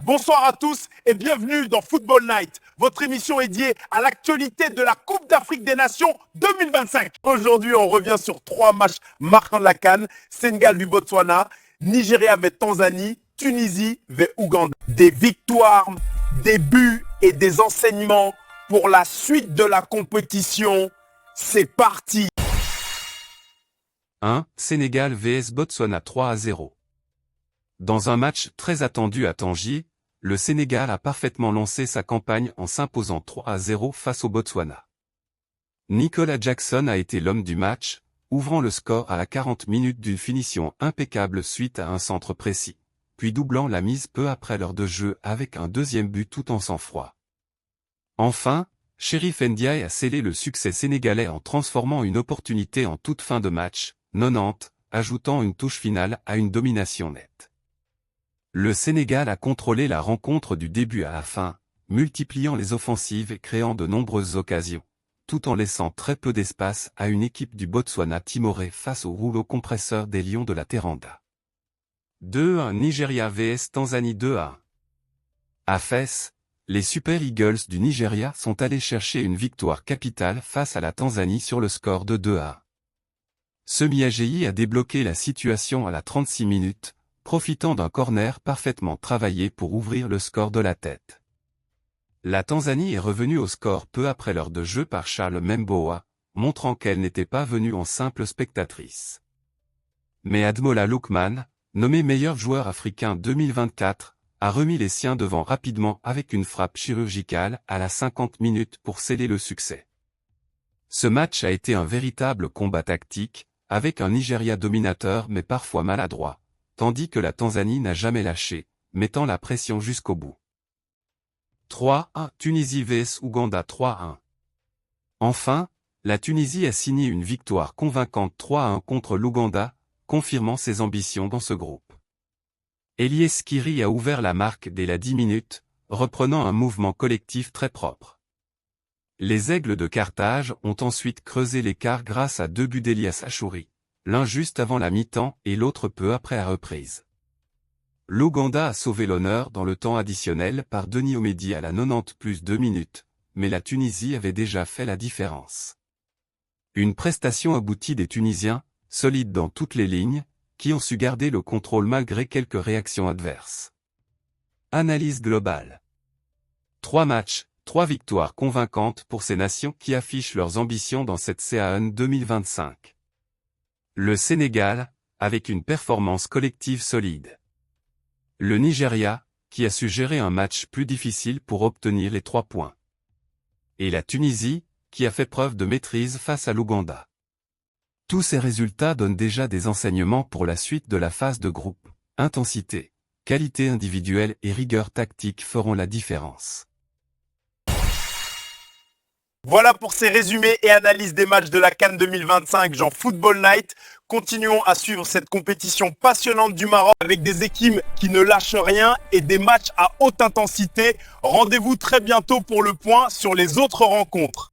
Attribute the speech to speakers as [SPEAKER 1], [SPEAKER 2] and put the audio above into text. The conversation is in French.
[SPEAKER 1] Bonsoir à tous et bienvenue dans Football Night, votre émission est dédiée à l'actualité de la Coupe d'Afrique des Nations 2025. Aujourd'hui, on revient sur 3 matchs marquants de la CAN, Sénégal v Botswana, Nigeria v Tanzanie, Tunisie v Ouganda. Des victoires, des buts et des enseignements pour la suite de la compétition. C'est parti.
[SPEAKER 2] 1. Sénégal vs Botswana 3-0. Dans un match très attendu à Tangier, le Sénégal a parfaitement lancé sa campagne en s'imposant 3-0 face au Botswana. Nicolas Jackson a été l'homme du match, ouvrant le score à la 40 minutes d'une finition impeccable suite à un centre précis, puis doublant la mise peu après l'heure de jeu avec un deuxième but tout en sang-froid. Enfin, Chérif Ndiaye a scellé le succès sénégalais en transformant une opportunité en toute fin de match, 90, ajoutant une touche finale à une domination nette. Le Sénégal a contrôlé la rencontre du début à la fin, multipliant les offensives et créant de nombreuses occasions, tout en laissant très peu d'espace à une équipe du Botswana timoré face au rouleau compresseur des Lions de la Teranga. 2-1 Nigeria vs Tanzanie 2-1. À Fès, les Super Eagles du Nigeria sont allés chercher une victoire capitale face à la Tanzanie sur le score de 2-1. Semi Ajayi a débloqué la situation à la 36 minutes, profitant d'un corner parfaitement travaillé pour ouvrir le score de la tête. La Tanzanie est revenue au score peu après l'heure de jeu par Charles Memboa, montrant qu'elle n'était pas venue en simple spectatrice. Mais Ademola Lookman, nommé meilleur joueur africain 2024, a remis les siens devant rapidement avec une frappe chirurgicale à la 50 minutes pour sceller le succès. Ce match a été un véritable combat tactique, avec un Nigeria dominateur mais parfois maladroit, tandis que la Tanzanie n'a jamais lâché, mettant la pression jusqu'au bout. 3-1 Tunisie vs Ouganda 3-1. Enfin, la Tunisie a signé une victoire convaincante 3-1 contre l'Ouganda, confirmant ses ambitions dans ce groupe. Eliès Kiri a ouvert la marque dès la 10 minutes, reprenant un mouvement collectif très propre. Les Aigles de Carthage ont ensuite creusé l'écart grâce à 2 buts d'Elias Achouri, l'un juste avant la mi-temps et l'autre peu après la reprise. L'Ouganda a sauvé l'honneur dans le temps additionnel par Denis Omedi à la 90 plus 2 minutes, mais la Tunisie avait déjà fait la différence. Une prestation aboutie des Tunisiens, solides dans toutes les lignes, qui ont su garder le contrôle malgré quelques réactions adverses. Analyse globale. 3 matchs, 3 victoires convaincantes pour ces nations qui affichent leurs ambitions dans cette CAN 2025. Le Sénégal, avec une performance collective solide. Le Nigeria, qui a su gérer un match plus difficile pour obtenir les 3 points. Et la Tunisie, qui a fait preuve de maîtrise face à l'Ouganda. Tous ces résultats donnent déjà des enseignements pour la suite de la phase de groupe. Intensité, qualité individuelle et rigueur tactique feront la différence.
[SPEAKER 1] Voilà pour ces résumés et analyses des matchs de la CAN 2025 genre Football Night. Continuons à suivre cette compétition passionnante du Maroc avec des équipes qui ne lâchent rien et des matchs à haute intensité. Rendez-vous très bientôt pour le point sur les autres rencontres.